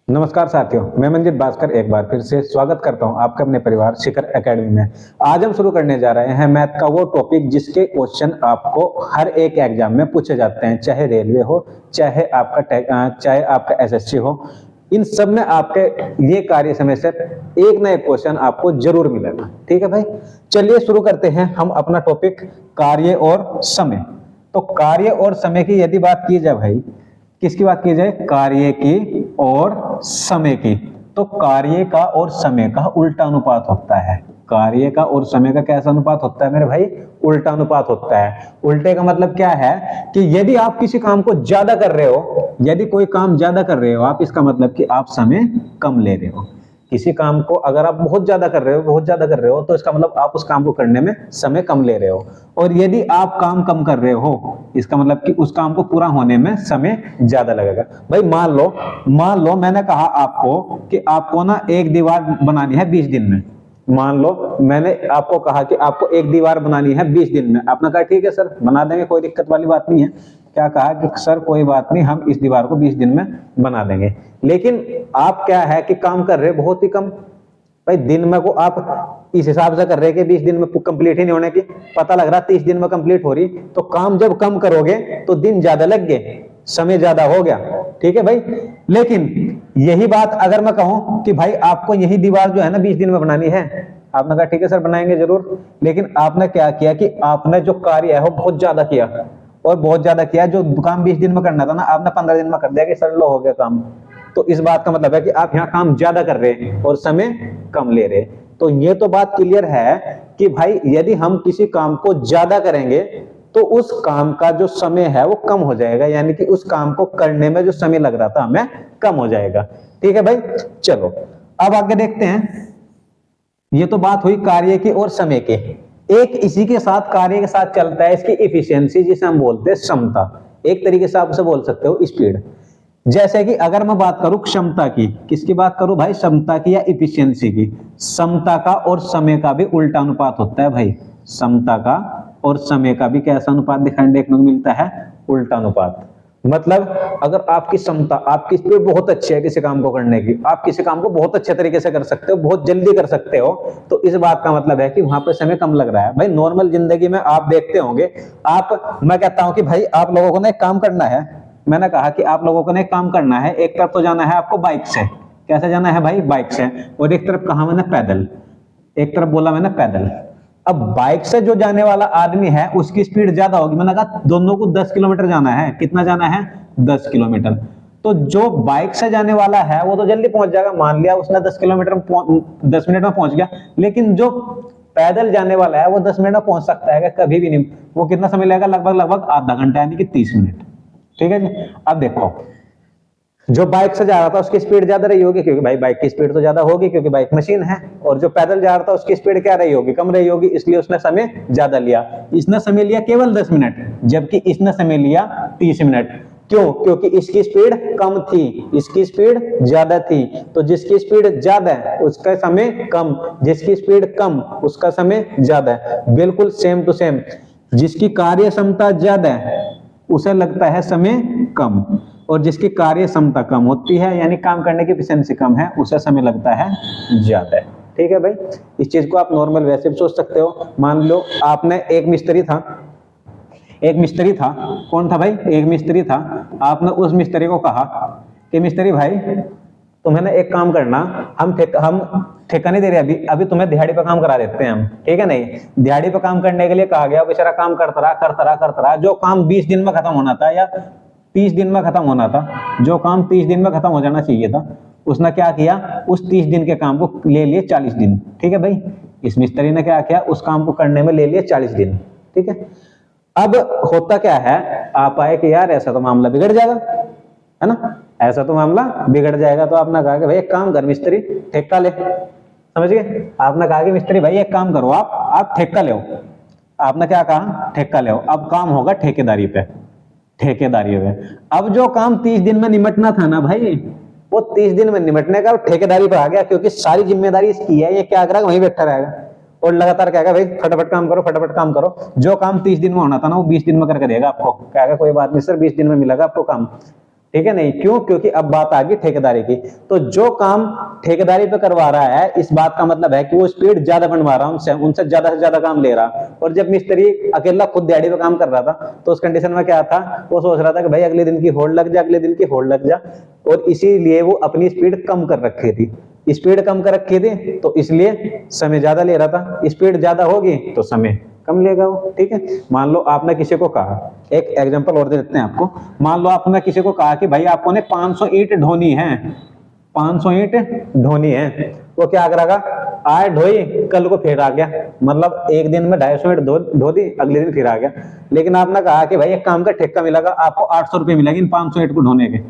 नमस्कार साथियों, मैं मंजित भास्कर एक बार फिर से स्वागत करता हूं आपके अपने परिवार शिखर एकेडमी में। आज हम शुरू करने जा रहे हैं मैथ का वो टॉपिक जिसके क्वेश्चन आपको हर एक एग्जाम में पूछे जाते हैं, चाहे रेलवे हो, चाहे आपका एसएससी हो। इन सब में आपके ये कार्य समय से एक ना एक क्वेश्चन आपको जरूर मिलेगा। ठीक है भाई, चलिए शुरू करते हैं हम अपना टॉपिक कार्य और समय। तो कार्य और समय की यदि बात की जाए भाई, किसकी बात की जाए? कार्य की और समय की। तो कार्य का और समय का उल्टा अनुपात होता है। कार्य का और समय का कैसा अनुपात होता है मेरे भाई? उल्टा अनुपात होता है। उल्टे का मतलब क्या है कि यदि आप किसी काम को ज्यादा कर रहे हो, यदि कोई काम ज्यादा कर रहे हो आप, इसका मतलब कि आप समय कम ले रहे हो। किसी काम को अगर आप बहुत ज्यादा कर रहे हो, तो इसका मतलब आप उस काम को करने में समय कम ले रहे हो। और यदि आप काम कम कर रहे हो, इसका मतलब कि उस काम को पूरा होने में समय ज्यादा लगेगा। भाई मान लो मैंने कहा आपको कि आपको ना एक दीवार बनानी है 20 दिन में। मान लो मैंने आपको कहा कि आपको एक दीवार बनानी है 20 दिन में। आपने कहा ठीक है सर, बना देंगे, कोई दिक्कत वाली बात नहीं है। क्या कहा कि सर कोई बात नहीं, हम इस दीवार को 20 दिन में बना देंगे। लेकिन आप क्या है कि काम कर रहे बहुत ही कम। भाई दिन में को आप इस हिसाब से कर रहे कि 20 दिन में कंप्लीट ही नहीं होने की, पता लग रहा 30 दिन में कंप्लीट हो रही। तो काम जब कम करोगे तो दिन ज्यादा लग गए, समय ज्यादा हो गया। ठीक है भाई, लेकिन यही बात अगर मैं कहूं कि भाई आपको यही दीवार जो है ना 20 दिन में बनानी है, आपने कहा ठीक है सर बनाएंगे जरूर। लेकिन आपने क्या किया कि आपने जो कार्य है वो बहुत ज्यादा किया, और बहुत ज्यादा किया। जो काम 20 दिन में करना था ना, आपने 15 दिन में कर दिया कि सर लो हो गया काम। तो इस बात का मतलब है कि आप यहाँ काम ज्यादा कर रहे हैं और समय कम ले रहे हैं। तो ये तो बात क्लियर है कि भाई यदि हम किसी काम को ज्यादा करेंगे तो उस काम का जो समय है वो कम हो जाएगा, यानी कि उस काम को करने में जो समय लग रहा था हमें कम हो जाएगा। ठीक है भाई, चलो अब आगे देखते हैं। ये तो बात हुई कार्य की और समय की। एक इसी के साथ कार्य के साथ चलता है इसकी इफिशियंसी, जिसे हम बोलते हैं क्षमता। एक तरीके से आप उसे बोल सकते हो स्पीड। जैसे कि अगर मैं बात करूं क्षमता की, किसकी बात करूं भाई? क्षमता की या इफिशियंसी की। क्षमता का और समय का भी उल्टा अनुपात होता है भाई। क्षमता का और समय का भी कैसा अनुपात दिखाई देखने को मिलता है? उल्टा अनुपात। मतलब अगर आपकी क्षमता, आपकी स्पीड बहुत अच्छी है किसी काम को करने की, आप किसी काम को बहुत अच्छे तरीके से कर सकते हो, बहुत जल्दी कर सकते हो, तो इस बात का मतलब है कि वहां पर समय कम लग रहा है। भाई नॉर्मल जिंदगी में आप देखते होंगे, मैं कहता हूं कि भाई आप लोगों को ना एक काम करना है। मैंने कहा कि आप लोगों को ने एक काम करना है, एक तरफ तो जाना है आपको बाइक से। कैसे जाना है भाई? बाइक से। और एक तरफ कहा मैंने? पैदल। एक तरफ बोला मैंने पैदल। अब बाइक से जो जाने वाला आदमी है उसकी स्पीड ज्यादा होगी। मैंने कहा दोनों को 10 किलोमीटर जाना है। कितना जाना है? 10 किलोमीटर। तो जो बाइक से जाने वाला है वो तो जल्दी पहुंच जाएगा, मान लिया उसने 10 किलोमीटर 10 मिनट में पहुंच गया। लेकिन जो पैदल जाने वाला है वो 10 मिनट में पहुंच सकता है? कभी भी नहीं। वो कितना समय लगेगा? लगभग आधा घंटा, यानी कि 30 मिनट। ठीक है जी। अब देखो, जो बाइक से जा रहा था उसकी स्पीड ज्यादा रही होगी, क्योंकि भाई बाइक की स्पीड तो ज्यादा होगी क्योंकि बाइक मशीन है। और जो पैदल जा रहा था उसकी स्पीड क्या रही होगी? कम रही होगी, इसलिए उसने समय ज्यादा लिया। इसने समय लिया केवल 10 मिनट, जबकि इसने समय लिया 30 मिनट। क्यों? क्योंकि इसकी स्पीड कम थी, इसकी स्पीड ज्यादा थी। तो जिसकी स्पीड ज्यादा है उसका समय कम, जिसकी स्पीड कम उसका समय ज्यादा है। बिल्कुल सेम टू सेम। जिसकी कार्य क्षमता ज्यादा है उसे लगता है समय कम, और जिसकी कार्य क्षमता कम होती है यानी काम करने की एफिशिएंसी कम है, उसे समय लगता है ज्यादा। ठीक है भाई, इस चीज को आप नॉर्मल वैसे भी सोच सकते हो। मान लो आपने एक मिस्त्री था, कौन था भाई? एक मिस्त्री था। आपने उस मिस्त्री को कहा कि मिस्त्री भाई तुम्हें ना एक काम करना, हम ठेका नहीं दे रहे, अभी तुम्हें दिहाड़ी पे काम करा देते हैं हम। ठीक है? नहीं, दिहाड़ी पे काम करने के लिए कहा गया, बेचारा काम करता रहा। जो काम 20 दिन में खत्म होना था या 30 दिन में खत्म होना था, जो काम 30 दिन में खत्म हो जाना चाहिए था, उसने क्या किया? उस 30 दिन के काम को ले लिए 40 दिन। ठीक है भाई, इस मिस्त्री ने क्या किया? उस काम को करने में ले लिए 40 दिन। ठीक है, अब होता क्या है, आप आए कि यार ऐसा तो मामला बिगड़ जाएगा, है ना, ऐसा तो मामला बिगड़ जाएगा। तो आपने कहा कि भाई एक काम कर मिस्त्री, ठेका ले। समझ गए? आपने कहा कि मिस्त्री भाई एक काम करो, आप ठेका ले। आपने क्या कहा? ठेका ले। अब काम होगा ठेकेदारी पे। अब जो काम 30 दिन में निमटना था ना भाई, वो 30 दिन में निमटने का ठेकेदारी पे आ गया, क्योंकि सारी जिम्मेदारी इसकी है। ये क्या करेगा? वहीं बैठा रहेगा और लगातार कहेगा भाई फटाफट काम करो। जो काम 30 दिन में होना था ना वो 20 दिन में करके देगा आपको। कहेगा कोई बात नहीं सर, 20 दिन में मिलेगा आपको काम। ठीक है नहीं, क्यों? क्योंकि अब बात आ गई ठेकेदारी की। तो जो काम ठेकेदारी पे करवा रहा है, इस बात का मतलब है कि वो स्पीड ज्यादा बनवा रहा है, उनसे ज्यादा से ज्यादा काम ले रहा। और जब मिस्त्री अकेला खुद दिहाड़ी पे काम कर रहा था, तो उस कंडीशन में क्या था, वो सोच रहा था कि भाई अगले दिन की होड़ लग जा, अगले दिन की होड़ लग जा, और इसीलिए वो अपनी स्पीड कम कर रखी थी। स्पीड कम कर रखी थी तो इसलिए समय ज्यादा ले रहा था। स्पीड ज्यादा होगी तो समय कम लेगा वो। ठीक है, मान लो आपने किसी को कहा, एक एग्जांपल और दे देते हैं आपको। मान लो आपने किसी को कहा कि भाई आपको ने 500 ईंट ढोनी है, 500 ईंट ढोनी है। वो क्या करेगा, आज ढोई, कल को फिर आ गया, मतलब एक दिन में 250 ईंट ढो दी, अगले दिन फिर आ गया। लेकिन आपने कहा कि भाई एक काम का ठेका मिलेगा आपको, 800 रुपये मिलेगी इन 500 ईंट को ढोने के।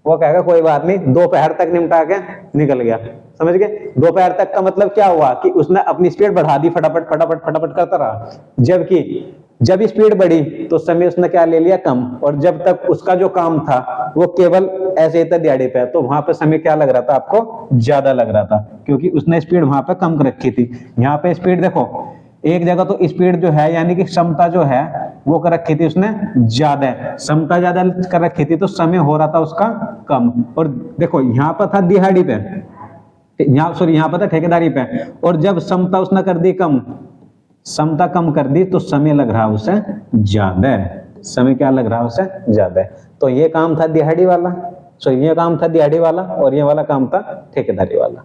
वो कहेगा कोई बात नहीं, दोपहर तक निपटा के निकल गया। समझ गए? दोपहर तक का मतलब क्या हुआ कि उसने अपनी स्पीड बढ़ा दी, फटाफट फटाफट फटाफट करता रहा। जबकि जब स्पीड बढ़ी तो समय उसने क्या ले लिया, कम। और जब तक उसका जो काम था वो केवल ऐसे ही था दिहाड़ी पे, तो वहां पे समय क्या लग रहा था आपको, ज्यादा लग रहा था, क्योंकि उसने स्पीड वहां पे कम कर रखी थी। यहाँ पे स्पीड देखो, एक जगह तो स्पीड जो है यानी कि क्षमता जो है वो कर रखी थी उसने ज्यादा, क्षमता ज्यादा कर रखी थी, तो समय हो रहा था उसका कम। और देखो यहाँ पर था दिहाड़ी पे, यहाँ पर था ठेकेदारी पे, और जब क्षमता उसने कर दी कम, क्षमता कम कर दी, तो समय लग रहा उसे ज्यादा। समय क्या लग रहा उसे, ज्यादा। तो ये काम था दिहाड़ी वाला, ये काम था दिहाड़ी वाला, और ये वाला काम था ठेकेदारी वाला।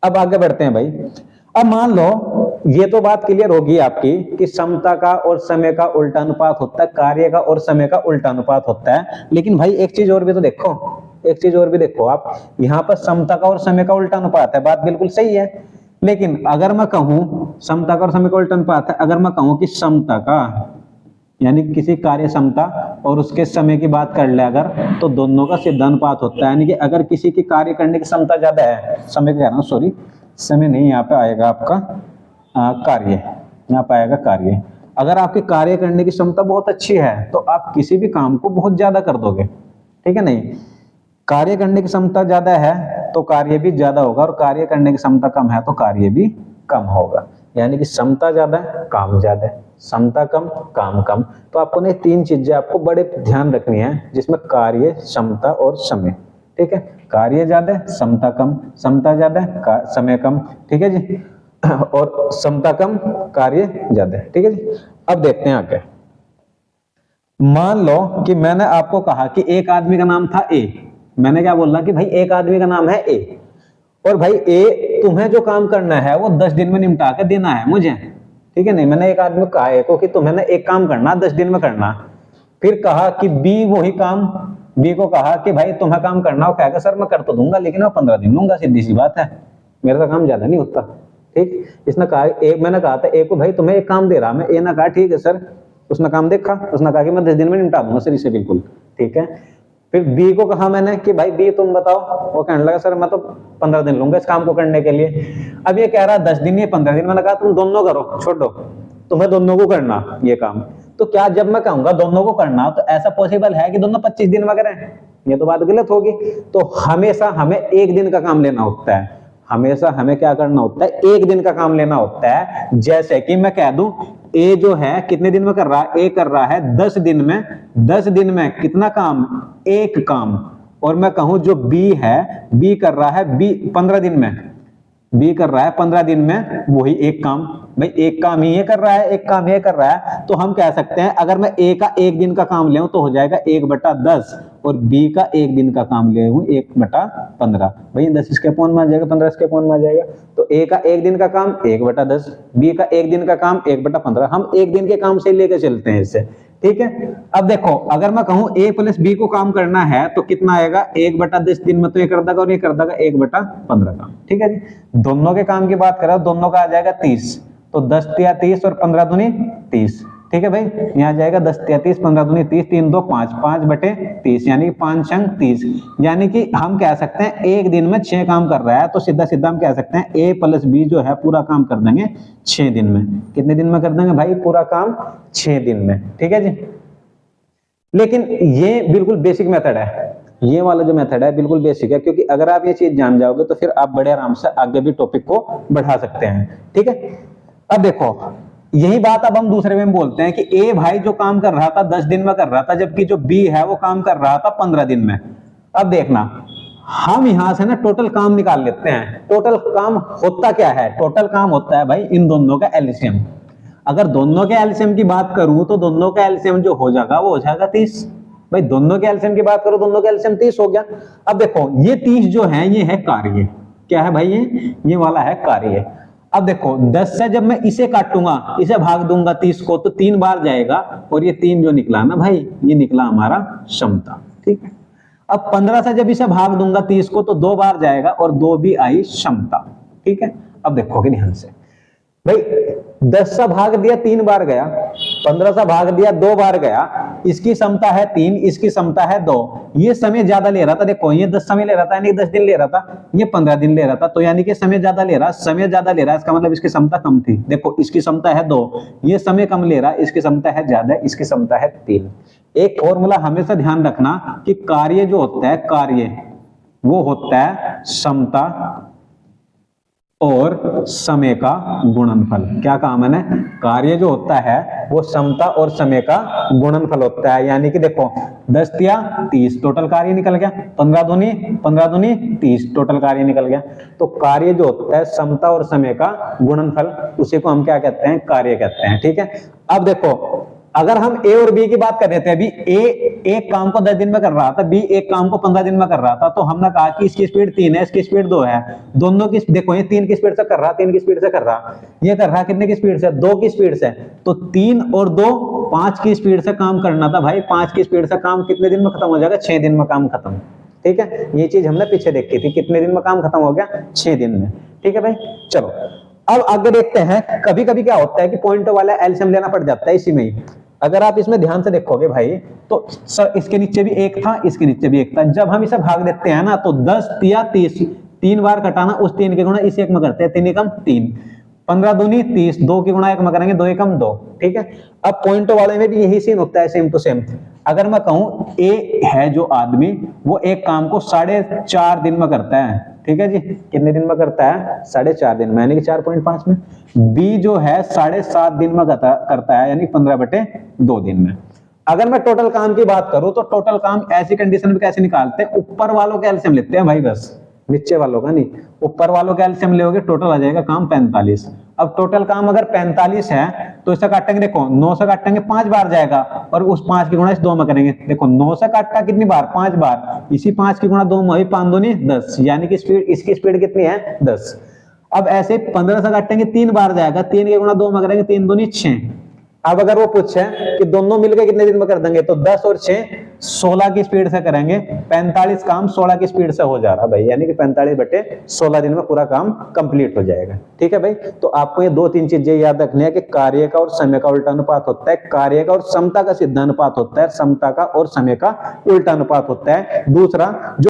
अब आगे बढ़ते हैं भाई। अब मान लो ये तो बात क्लियर होगी आपकी कि क्षमता का और समय का उल्टा अनुपात होता है, कार्य का और समय का उल्टा अनुपात होता है। लेकिन भाई एक चीज और भी तो देखो, एक चीज और भी देखो आप, यहाँ पर क्षमता का और समय का उल्टा अनुपात है, बात बिल्कुल सही है। लेकिन अगर मैं कहूं क्षमता का और समय का उल्टा अनुपात है, अगर मैं कहूं कि क्षमता का यानी किसी कार्य क्षमता और उसके समय की बात कर ले अगर, तो दोनों का सीधा अनुपात होता है। यानी कि अगर किसी की कार्य करने की क्षमता ज्यादा है, समय कह रहा हूं सॉरी, समय नहीं, यहाँ पे आएगा आपका कार्य, यहाँ पे आएगा कार्य। अगर आपकी कार्य करने की क्षमता बहुत अच्छी है तो आप किसी भी काम को बहुत ज्यादा कर दोगे। ठीक है नहीं, कार्य करने की क्षमता ज्यादा है तो कार्य भी ज्यादा होगा, और कार्य करने की क्षमता कम है तो कार्य भी कम होगा। यानी कि क्षमता ज्यादा है, काम ज्यादा है, क्षमता कम, काम कम। तो आपको ने तीन चीजें आपको बड़े ध्यान रखनी है, जिसमें कार्य, क्षमता और समय। ठीक है, कार्य ज्यादा, क्षमता कम, क्षमता ज्यादा, समय कम। ठीक है जी, और क्षमता कम, कार्य ज्यादा। ठीक है जी, अब देखते हैं आगे। मान लो कि मैंने आपको कहा कि एक आदमी का नाम था ए। मैंने क्या बोला कि भाई एक आदमी का नाम है ए, और भाई ए तुम्हें जो काम करना है वो 10 दिन में निपटा के देना है मुझे। ठीक है नहीं, मैंने एक आदमी को कहा ए को कि तुम्हें ना एक काम करना 10 दिन में करना। फिर कहा कि बी वही काम, बी को कहा कि भाई तुम्हें काम करना हो, कहेगा सर मैं कर तो दूंगा लेकिन मैं 15 दिन लूंगा, सीधी सी बात है, मेरा तो काम ज्यादा नहीं होता। ठीक, इसने कहा मैंने कहा था ए को भाई तुम्हें एक काम दे रहा मैं, ए ने कहा ठीक है सर, उसने काम देखा, उसने कहा कि मैं 10 दिन में निपटा दूंगा सर इसे, बिल्कुल ठीक है। फिर बी को कहा मैंने कि भाई बी तुम बताओ, वो कहने लगा सर मैं तो 15 दिन लूंगा इस काम को करने के लिए। अब ये कह रहा 10 दिन ये 15 दिन, मैंने कहा तुम दोनों करो, छोड़ो, तुम्हें दोनों को करना ये काम। तो क्या जब मैं कहूंगा दोनों को करना तो ऐसा पॉसिबल है कि दोनों 25 दिन में करें? ये तो बात गलत होगी। तो हमेशा हमें एक दिन का काम लेना होता है, हमेशा हमें क्या करना होता है, एक दिन का काम लेना होता है। जैसे कि मैं कह दूं ए जो है कितने दिन में कर रहा है, ए कर रहा है 10 दिन में, 10 दिन में कितना काम, एक काम। और मैं कहूं जो बी है, बी कर रहा है बी 15 दिन में, बी कर रहा है 15 दिन में वही एक काम। भाई एक काम ही ये कर रहा है, एक काम ये कर रहा है, तो हम कह सकते हैं अगर मैं ए का एक दिन का काम ले तो हो जाएगा 1/10, और बी का एक दिन का काम ले 1/15। भाई 10 इसके अपॉन में आ जाएगा, 15 इसके अपॉन में आ जाएगा। तो ए का एक दिन का काम 1/10, बी का एक दिन का काम 1/15। हम एक दिन के काम से लेकर चलते हैं इससे। ठीक है, अब देखो अगर मैं कहूं ए प्लस बी को काम करना है तो कितना आएगा, 1/10 दिन में तो ये कर देगा और ये कर देगा 1/15 काम। ठीक है जी, दोनों के काम की बात करो, दोनों का आ जाएगा 30। तो 10 या 30 और 15 दूनी 30। ठीक है भाई, यहाँ जाएगा 10 या 30, 15 दूनी 30, 3 2 5, 5/30 यानी 5 अंक 30। यानी कि हम कह सकते हैं एक दिन में 6 काम कर रहा है, तो सीधा सीधा हम कह सकते हैं ए प्लस बी जो है पूरा काम कर देंगे 6 दिन में। कितने दिन में कर देंगे भाई, पूरा काम 6 दिन में। ठीक है जी, लेकिन ये बिल्कुल बेसिक मेथड है, ये वाला जो मेथड है बिल्कुल बेसिक है, क्योंकि अगर आप ये चीज जान जाओगे तो फिर आप बड़े आराम से आगे भी टॉपिक को बढ़ा सकते हैं। ठीक है, अब देखो यही बात अब हम दूसरे में बोलते हैं कि ए भाई जो काम कर रहा था 10 दिन में कर रहा था, जबकि जो बी है वो काम कर रहा था 15 दिन में। अब देखना, हम यहां से ना टोटल काम निकाल लेते हैं। टोटल काम होता क्या है? टोटल काम होता है भाई इन दोनों का एलसीएम। अगर दोनों के एलसीएम की बात करूं तो दोनों का एलसीएम जो हो जाएगा वो हो जाएगा 30। भाई दोनों के एलसीएम की बात करो, दोनों का एलसीएम 30 हो गया। अब देखो ये 30 जो है ये है कार्य। क्या है भाई? ये वाला है कार्य। अब देखो 10 से जब मैं इसे काटूंगा, इसे भाग दूंगा 30 को, तो 3 बार जाएगा, और ये 3 जो निकला ना भाई, ये निकला हमारा क्षमता। ठीक है। अब 15 से जब इसे भाग दूंगा 30 को, तो 2 बार जाएगा और 2 भी आई क्षमता। ठीक है। अब देखोगे ध्यान से भाई, 10 से भाग दिया 3 बार गया, 15 से भाग दिया 2 बार गया, इसकी क्षमता है 3, इसकी क्षमता है 2। ये समय ज्यादा ले रहा था, देखो ये 10 समय ले रहा था, यानी 10 दिन ले रहा था, ये 15 दिन ले रहा था, तो यानी कि समय ज्यादा ले रहा, समय ज्यादा ले रहा है, इसका मतलब इसकी क्षमता कम थी। देखो इसकी क्षमता है 2, ये समय कम ले रहा, इसकी क्षमता है ज्यादा, इसकी क्षमता है 3। एक फॉर्मूला हमेशा ध्यान रखना कि कार्य जो होता है, कार्य वो होता है क्षमता और समय का गुणनफल। क्या कहा मैंने? कार्य जो होता है वो क्षमता और समय का गुणनफल होता है। यानी कि देखो 10 या 30 टोटल कार्य निकल गया, 15 दूनी 30 टोटल कार्य निकल गया। तो कार्य जो होता है क्षमता और समय का गुणनफल, उसी को हम क्या कहते हैं? कार्य कहते हैं। ठीक है। अब देखो अगर हम ए और बी की बात कर रहे थे, अभी ए एक काम को 10 दिन में कर रहा था, बी एक काम को 15 दिन में कर रहा था, तो हमने कहा कि इसकी स्पीड 3 है, इसकी स्पीड 2 है। दोनों की देखो, ये 3 की स्पीड से कर रहा, 3 की स्पीड से कर रहा, ये कर रहा कितने की स्पीड से? 2 की स्पीड से। तो 3 और 2 5 की स्पीड से काम करना था भाई। 5 की स्पीड से काम कितने दिन में खत्म हो जाएगा? 6 दिन में काम खत्म। ठीक है। ये चीज हमने पीछे देखी थी, कितने दिन में काम खत्म हो गया? 6 दिन में। ठीक है भाई। चलो अब आगे देखते हैं। कभी कभी क्या होता है कि पॉइंट वाला एलसीएम लेना पड़ जाता है इसी में ही। अगर आप इसमें ध्यान से देखोगे भाई, तो इसके नीचे भी 1 था, इसके नीचे भी 1 था। जब हम इसे भाग देते हैं ना, तो 10 या 30 3 बार घटाना, उस 3 के गुणा इस 1 में करते हैं, 3 एकम 3, 15 दूनी 30, 2 के गुणा 1 में करेंगे, 2 एकम 2। ठीक है। अब पॉइंट वाले में भी यही सीन होता है, सेम टू सेम। अगर मैं कहूं ए है जो आदमी, वो एक काम को 4.5 दिन में करता है। ठीक है जी। कितने दिन में करता है? 4.5 दिन में, यानी कि 4.5 में। बी जो है 7.5 दिन में करता है, यानी 15/2 दिन में। अगर मैं टोटल काम की बात करूं, तो टोटल काम ऐसी कंडीशन में कैसे निकालते हैं? ऊपर वालों का एलसीएम लेते हैं भाई, बस नीचे वालों का नहीं। ऊपर वालों का एलसीएम लेोगे, टोटल आ जाएगा काम 45। अब टोटल काम अगर 45 है, तो इसे काटेंगे, देखो 9 से काटेंगे 5 बार जाएगा, और उस 5 की गुणा इस 2 में करेंगे। देखो 9 से काटा कितनी बार? 5 बार। इसी 5 की गुणा 2 में हुई, 5 दूनी 10, यानी कि स्पीड, इसकी स्पीड कितनी है? 10। अब ऐसे 15 से काटेंगे 3 बार जाएगा, 3 की गुणा 2 में करेंगे, 3 दूनी 6। अब अगर वो पूछे कि दोनों मिलकर कितने दिन में कर देंगे, तो 10 और 6 16 की स्पीड से करेंगे। 45 काम 16 की स्पीड से हो जा रहा भाई, यानी कि 45/16 दिन में पूरा काम कंप्लीट हो जाएगा। ठीक है भाई। तो आपको ये 2-3 चीजें याद रखनी है कि कार्य का और समय का उल्टा अनुपात होता है, कार्य का और क्षमता का सीधा अनुपात होता है, क्षमता का और समय का उल्टा अनुपात होता है। दूसरा, जो